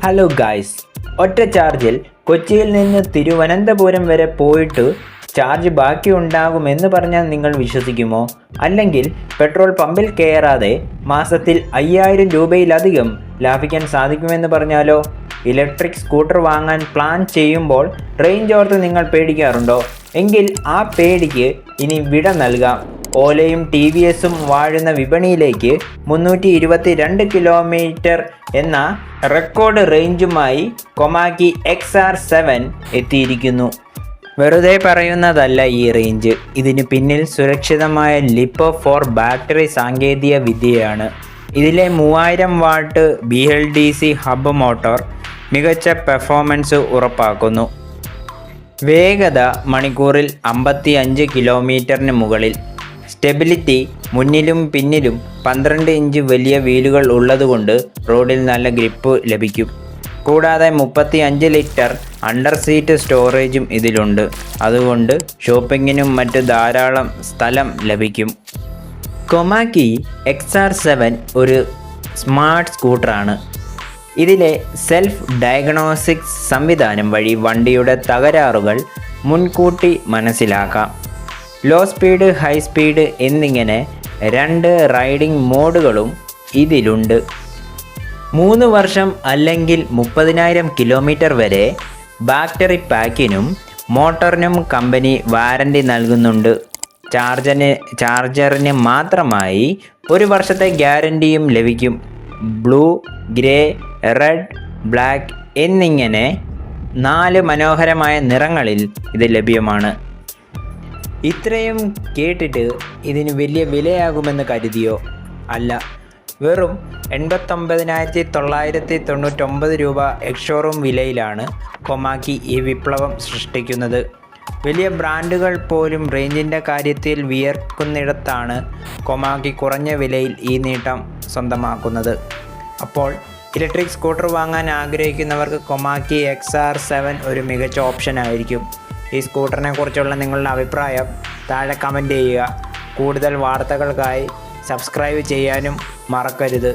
Hello guys, ഒറ്റ ചാർജിൽ കൊച്ചിയിൽ നിന്ന് തിരുവനന്തപുരം വരെ പോയിട്ട് ചാർജ് ബാക്കി ഉണ്ടാകുമെന്ന് പറഞ്ഞാൽ നിങ്ങൾ വിശ്വസിക്കുമോ? അല്ലെങ്കിൽ പെട്രോൾ പമ്പിൽ കയറാതെ മാസത്തിൽ 5000 രൂപയിലധികം ലാഭിക്കാൻ സാധിക്കുമെന്ന് പറഞ്ഞാലോ? ഇലക്ട്രിക് സ്കൂട്ടർ വാങ്ങാൻ പ്ലാൻ ചെയ്യുമ്പോൾ റേഞ്ച് ഓർത്ത് നിങ്ങൾ പേടിക്കാറുണ്ടോ? എങ്കിൽ ആ പേടിക്ക് ഇനി വിട നൽകാം. ഓലയും ടി വി എസും വാഴുന്ന വിപണിയിലേക്ക് 322 കിലോമീറ്റർ എന്ന റെക്കോർഡ് റേഞ്ചുമായി കൊമാക്കി XR7 എത്തിയിരിക്കുന്നു. വെറുതെ പറയുന്നതല്ല ഈ റേഞ്ച്. ഇതിന് പിന്നിൽ സുരക്ഷിതമായ ലിപ്പോ 4 ബാറ്ററി സാങ്കേതിക വിദ്യയാണ്. ഇതിലെ 3000 വാട്ട് BLDC ഹബ് മോട്ടോർ മികച്ച പെർഫോമൻസ് ഉറപ്പാക്കുന്നു. വേഗത മണിക്കൂറിൽ 55 കിലോമീറ്ററിന് മുകളിൽ. സ്റ്റെബിലിറ്റി മുന്നിലും പിന്നിലും 12 ഇഞ്ച് വലിയ വീലുകൾ ഉള്ളതുകൊണ്ട് റോഡിൽ നല്ല ഗ്രിപ്പ് ലഭിക്കും. കൂടാതെ 35 ലിറ്റർ അണ്ടർ സീറ്റ് സ്റ്റോറേജും ഇതിലുണ്ട്. അതുകൊണ്ട് ഷോപ്പിങ്ങിനും മറ്റ് ധാരാളം സ്ഥലം ലഭിക്കും. കൊമാക്കി XR7 ഒരു സ്മാർട്ട് സ്കൂട്ടറാണ്. ഇതിലെ സെൽഫ് ഡയഗ്നോസ്റ്റിക്സ് സംവിധാനം വഴി വണ്ടിയുടെ തകരാറുകൾ മുൻകൂട്ടി മനസ്സിലാക്കാം. ലോ സ്പീഡ്, ഹൈ സ്പീഡ് എന്നിങ്ങനെ 2 റൈഡിംഗ് മോഡുകളും ഇതിലുണ്ട്. 3 വർഷം അല്ലെങ്കിൽ 30,000 കിലോമീറ്റർ വരെ ബാറ്ററി പാക്കിനും മോട്ടറിനും കമ്പനി വാറണ്ടി നൽകുന്നുണ്ട്. ചാർജറിന് മാത്രമായി 1 വർഷത്തെ ഗ്യാരണ്ടിയും ലഭിക്കും. ബ്ലൂ, ഗ്രേ, റെഡ്, ബ്ലാക്ക് എന്നിങ്ങനെ 4 മനോഹരമായ നിറങ്ങളിൽ ഇത് ലഭ്യമാണ്. ഇത്രയും കേട്ടിട്ട് ഇതിന് വലിയ വിലയാകുമെന്ന് കരുതിയോ? അല്ല, വെറും 89,999 രൂപ എക്സ്ഷോറൂം വിലയിലാണ് കൊമാക്കി ഈ വിപ്ലവം സൃഷ്ടിക്കുന്നത്. വലിയ ബ്രാൻഡുകൾ പോലും റേഞ്ചിൻ്റെ കാര്യത്തിൽ വിയർക്കുന്നിടത്താണ് കൊമാക്കി കുറഞ്ഞ വിലയിൽ ഈ നേട്ടം സ്വന്തമാക്കുന്നത്. അപ്പോൾ ഇലക്ട്രിക് സ്കൂട്ടർ വാങ്ങാൻ ആഗ്രഹിക്കുന്നവർക്ക് കൊമാക്കി XR7 ഒരു മികച്ച ഓപ്ഷൻ ആയിരിക്കും. ഈ സ്കൂട്ടറിനെ കുറിച്ചുള്ള നിങ്ങളുടെ അഭിപ്രായം താഴെ കമൻറ്റ് ചെയ്യുക. കൂടുതൽ വാർത്തകൾക്കായി സബ്സ്ക്രൈബ് ചെയ്യാനും മറക്കരുത്.